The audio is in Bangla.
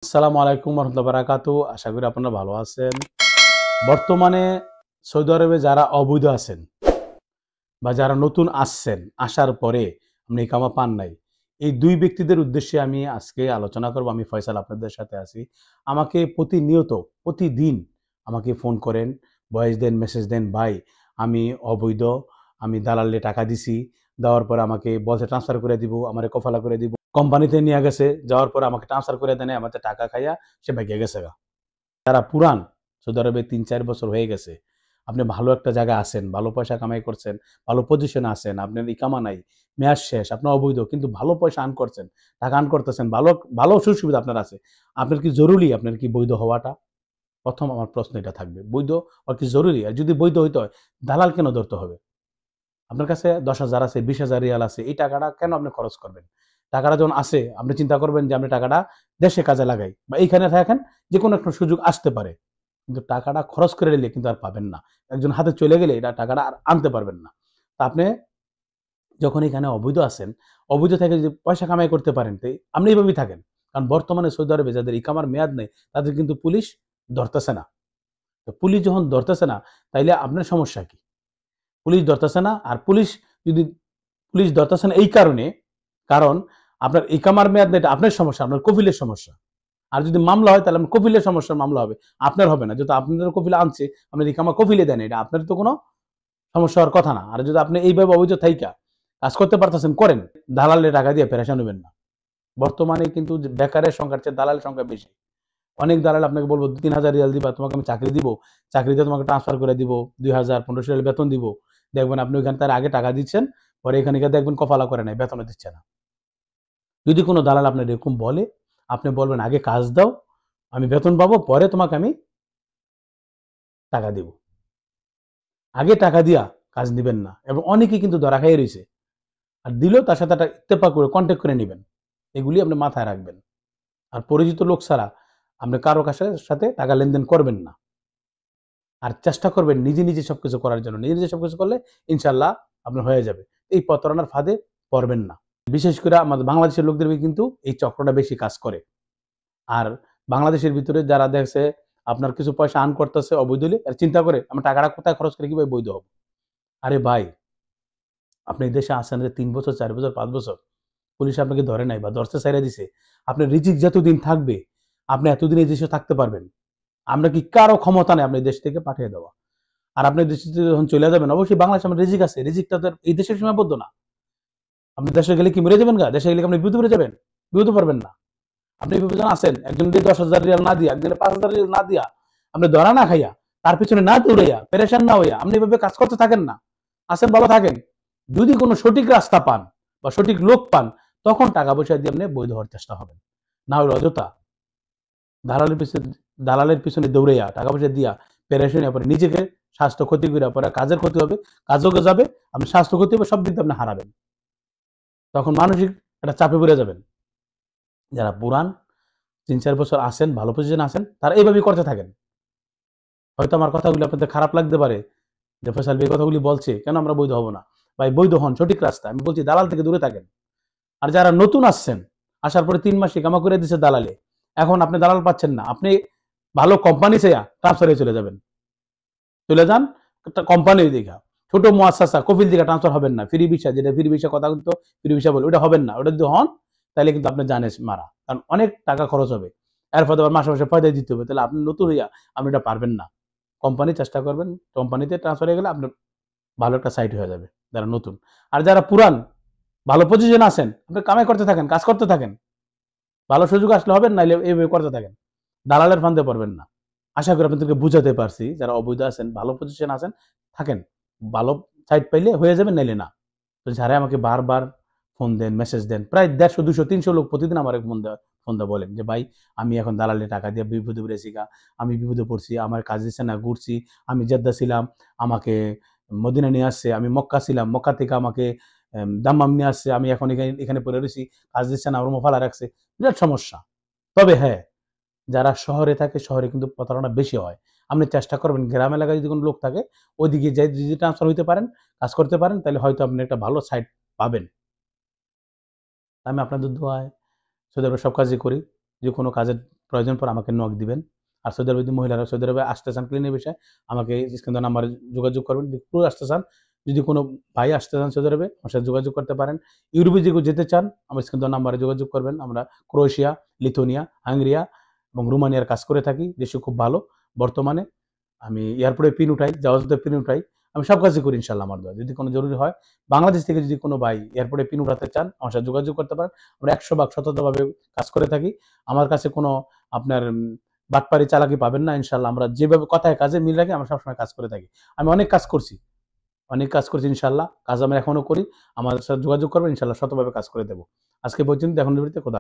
আসসালামু আলাইকুম রহমতুল্লাহ বারাকাতু। আশা করি আপনারা ভালো আছেন। বর্তমানে সৌদি আরবে যারা অবৈধ আছেন বা যারা নতুন আসছেন, আসার পরে আপনি ইকামা পান নাই, এই দুই ব্যক্তিদের উদ্দেশ্যে আমি আজকে আলোচনা করব। আমি ফয়সাল আপনাদের সাথে আছি। আমাকে প্রতিনিয়ত প্রতিদিন আমাকে ফোন করেন, ভয়েস দেন, মেসেজ দেন, ভাই আমি অবৈধ, আমি দালালে টাকা দিছি, দেওয়ার পরে আমাকে বলছে ট্রান্সফার করে দিব, আমার কফালা করে দিব, কোম্পানিতে নিয়ে গেছে, যাওয়ার পরে আমাকে ট্রান্সফার করে দেয়, আমাদের টাকা খাইয়া সে ভাগিয়ে গেছে গা। যারা পুরান সৌদি আরবে ৩-৪ বছর হয়ে গেছে, আপনি ভালো একটা জায়গায় আছেন, ভালো পয়সা কামাই করছেন, ভালো পজিশনে আছেন, আপনার ইকামা নাই, মেয়াদ শেষ, আপনার অবৈধ কিন্তু ভালো পয়সা আর্ন করছেন, টাকা আর্ন করতেছেন, ভালো ভালো সুযোগ সুবিধা আপনার আছে। আপনার কি জরুরি আপনার কি বৈধ হওয়াটা? প্রথম আমার প্রশ্ন এটা থাকবে, বৈধ আর কি জরুরি? আর যদি বৈধ হইতে হয়, দালাল কেন ধরতে হবে? আপনার কাছে ১০,০০০ আছে, ২০,০০০ রিয়াল আছে, এই টাকাটা কেন আপনি খরচ করবেন? টাকাটা যখন আছে, আপনি চিন্তা করবেন যে আপনি টাকাটা দেশে কাজে লাগাই বা এইখানে থাকেন, যে কোনো একটা সুযোগ আসতে পারে। কিন্তু টাকাটা খরচ করে নিলে কিন্তু আর পাবেন না। একজন হাতে চলে গেলে এটা টাকাটা আর আনতে পারবেন না। তা আপনি যখন এখানে অবৈধ আছেন, অবৈধ থেকে যদি পয়সা কামাই করতে পারেন, তো আপনি এইভাবেই থাকেন। কারণ বর্তমানে সৌদি আরবে যাদের ইকামার মেয়াদ নেই, তাদের কিন্তু পুলিশ ধরতেছে না। তো পুলিশ যখন ধরতেছে না, তাইলে আপনার সমস্যা কি? পুলিশ ধরতেছে না, আর যদি পুলিশ ধরতেছে না এই কারণে, কারণ আপনার ইকামার মেয়াদ নেই, এটা আপনার সমস্যা, আপনার কফিলের সমস্যা। আর যদি মামলা হয়, তাহলে আপনার কফিলের সমস্যার মামলা হবে, আপনার হবে না। যেহেতু আপনার কফিলে আনছে, আপনার ইকামা কফিলে দেন, এটা আপনার তো কোনো সমস্যা হওয়ার কথা না। আর যদি আপনি এইভাবে অবৈধ থাইকা কাজ করতে পারতেছেন, করেন, দালালে টাকা দিয়ে পেরেশান হবেন না। বর্তমানে কিন্তু যে বেকারের সংখ্যার চেয়ে দালালের সংখ্যা বেশি। অনেক দালাল আপনাকে বলবো ৩,০০০ রিয়াল দিবা, তোমাকে আমি চাকরি দিব, চাকরি দিয়ে তোমাকে ট্রান্সফার করে দিব, ২,০০০ ১৫০০ রিয়াল বেতন দিব। দেখবেন আপনি ওইখানে তার আগে টাকা দিচ্ছেন, পরে এখানে গিয়ে দেখবেন কফালা করে নাই, বেতনও দিচ্ছে না। যদি কোনো দালাল আপনার এরকম বলে, আপনি বলবেন আগে কাজ দাও, আমি বেতন পাবো, পরে তোমাকে আমি টাকা দিব। আগে টাকা দিয়া কাজ নিবেন না। এবং অনেকেই কিন্তু ধরা খাইয়ে রয়েছে, আর দিলেও তার সাথে একটা ইত্তেফাক করে কন্ট্যাক্ট করে নিবেন। এগুলি আপনি মাথায় রাখবেন। আর পরিচিত লোক ছাড়া আপনি কারো সাথে টাকা লেনদেন করবেন না। আর চেষ্টা করবেন নিজে নিজে সবকিছু করার জন্য। নিজে নিজে সবকিছু করলে ইনশাল্লাহ আপনার হয়ে যাবে। এই প্রতারণার ফাঁদে পড়বেন না। বিশেষ করে আমাদের বাংলাদেশের লোকদের কিন্তু এই চক্রটা বেশি কাজ করে। আর বাংলাদেশের ভিতরে যারা দেখছে আপনার কিছু পয়সা আর্ন করতেছে অবৈধলি, আর চিন্তা করে আমি টাকাটা কোথায় খরচ করে কিভাবে বৈধ হব। আরে ভাই, আপনি এই দেশে আসেন যে ৩ বছর, ৪ বছর, ৫ বছর, পুলিশ আপনাকে ধরে নাই বা ধরতে ছাইড়া দিছে। আপনার রিজিক যতদিন থাকবে, আপনি এতদিন এই দেশে থাকতে পারবেন। আমরা কি কারো ক্ষমতা নেই আপনার দেশ থেকে পাঠিয়ে দেওয়া। আর আপনি দেশে যখন চলে যাবেন, অবশ্যই বাংলাদেশে আমার রিজিক আছে। রিজিকটা তো এই দেশের সীমাবদ্ধ না। আপনি দেশে গেলে কি মরে যাবেন গা? দেশে গেলে কি আপনি বিপদে পড়ে যাবেন? বিপদে পারবেন না। আপনি বিপদে আছেন, একজনকে ১০,০০০ রিয়াল না দিয়া, একজনের ৫,০০০ রিয়াল না দিয়া, আপনি ধরা না খাইয়া, তার পিছনে না দৌড়াইয়া, পেরেশান না হইয়া, আপনি এভাবে কাজ করতে থাকেন না। আছেন, ভালো থাকেন। যদি কোনো সঠিক রাস্তা পান বা সঠিক লোক পান, তখন টাকা পয়সা দিয়ে আপনি বৈধ হওয়ার চেষ্টা হবেন। না হলে অযথা দালালের পিছনে দালালের পিছনে দৌড়াইয়া, টাকা পয়সা দিয়া, পেরেশানি পরে নিজেকে স্বাস্থ্য ক্ষতি করে পরে কাজের ক্ষতি হবে, কাজও যাবে, আপনি স্বাস্থ্য ক্ষতি হবে, সব দিক দিয়ে আপনি হারাবেন। তখন মানসিক একটা চাপে পড়ে যাবেন। যারা পুরান ৩-৪ বছর আছেন, ভালো পজিশনে আছেন, তারা এইভাবেই করতে থাকেন। হয়তো আমার কথাগুলো আপনাদের খারাপ লাগতে পারে যে ফয়সাল ভাই এই কথাগুলি বলছে, কেন আমরা বৈধ হব না? ভাই বৈধ হন, সঠিক রাস্তা। আমি বলছি দালাল থেকে দূরে থাকেন। আর যারা নতুন আসছেন, আসার পরে ৩ মাস ইকামা করে দিছে দালালে, এখন আপনি দালাল পাচ্ছেন না, আপনি ভালো কোম্পানি চাইয়া ট্রান্সফারে চলে যাবেন। চলে যান একটা কোম্পানি দেখা, ছোট মুআসাসা কফিল দিকে ট্রান্সফার হবেন না। ফ্রি ভিসা, যেটা ফ্রি ভিসা কথা কিন্তু ফ্রি ভিসা বলে, ওটা হবেন না। ওটা যদি হন, তাহলে কিন্তু আপনি জানেন মারা, কারণ অনেক টাকা খরচ হবে। এরপর আবার মাসে মাসে পয়দা দিতে হবে, তাহলে আপনি নতুন হইয়া আপনি এটা পারবেন না। কোম্পানি চেষ্টা করবেন, কোম্পানিতে ট্রান্সফার হয়ে গেলে আপনার ভালো একটা সাইট হয়ে যাবে যারা নতুন। আর যারা পুরান ভালো পজিশন আছেন, আপনি কামাই করতে থাকেন, কাজ করতে থাকেন, ভালো সুযোগ আসলে হবেন, নাইলে এইভাবে করতে থাকেন, দালালের ফান্দে পড়বেন না। আশা করি আপনাদেরকে বুঝাতে পারছি। যারা অবৈধ আছেন, ভালো পজিশন আছেন, থাকেন, ভালো সাইট পাইলে হয়ে যাবে, নাইলে না। তো যারা আমাকে বারবার ফোন দেন, মেসেজ দেন, প্রায় ১৫০, ২০০, ৩০০ লোক প্রতিদিন আমার ফোন দেওয়া বলেন যে ভাই আমি এখন দালালে টাকা দিয়ে বিপদে পড়েছি গা, আমি বিপদে পড়ছি, আমার কাজ দিচ্ছে না, ঘুরছি, আমি জেদ্দা ছিলাম, আমাকে মদিনা নিয়ে আসছে, আমি মক্কা ছিলাম, মক্কা থেকে আমাকে দাম্মাম নিয়ে আসছে, আমি এখন এখানে এখানে পড়ে রয়েছি, কাজ দিচ্ছে না, রুমও ফালা রাখছে, বিরাট সমস্যা। তবে হ্যাঁ, যারা শহরে থাকে, শহরে কিন্তু প্রতারণা বেশি হয়। আপনি চেষ্টা করবেন গ্রাম এলাকায় যদি কোনো লোক থাকে, ওইদিকে যাই যদি ট্রান্সফার হইতে পারেন, কাজ করতে পারেন, তাহলে হয়তো আপনি একটা ভালো সাইট পাবেন। আমি আপনাদের দোয়ায় সৌদি আরবে সব কাজই করি। যদি কোনো কাজের প্রয়োজন পড়ে আমাকে নক দিবেন। আর সৌদি আরবে যদি মহিলারা সৌদি আরবে আসতে চান ক্লিনের বিষয়ে আমাকে স্ক্রিন দেওয়া নাম্বারে যোগাযোগ করবেন। যদি পুরো আসতে চান, যদি কোনো ভাই আসতে চান সৌদি আরবে আমার সাথে যোগাযোগ করতে পারেন। ইউরোপে যদি কেউ যেতে চান আমার স্ক্রিন দেওয়া নাম্বারে যোগাযোগ করবেন। আমরা ক্রোয়েশিয়া, লিথুয়ানিয়া, হাঙ্গেরিয়া এবং রোমানিয়ার কাজ করে থাকি। দেশও খুব ভালো। বর্তমানে আমি এয়ারপোর্টে পিন উঠাই, জাহাজে পিন উঠাই। আমি সব কাজই করি ইনশাআল্লাহ আমার দোয়া। যদি কোনো জরুরি হয়, বাংলাদেশ থেকে যদি কোনো ভাই এয়ারপোর্টে পিন উঠাতে চান আমার সাথে যোগাযোগ করতে পারেন। আমরা 100 ভাগ সততাভাবে কাজ করে থাকি। আমার কাছে কোনো আপনার বাটপারি চালাকি পাবেন না ইনশাআল্লাহ। আমরা যেভাবে কথায় কাজে মিল রাখি আমরা সবসময় কাজ করে থাকি। আমি অনেক কাজ করছি ইনশাআল্লাহ। কাজ আমরা এখনো করি। আমার সাথে যোগাযোগ করবেন ইনশাআল্লাহ শতভাবে কাজ করে দেব। আজকে পর্যন্ত এখন খোদা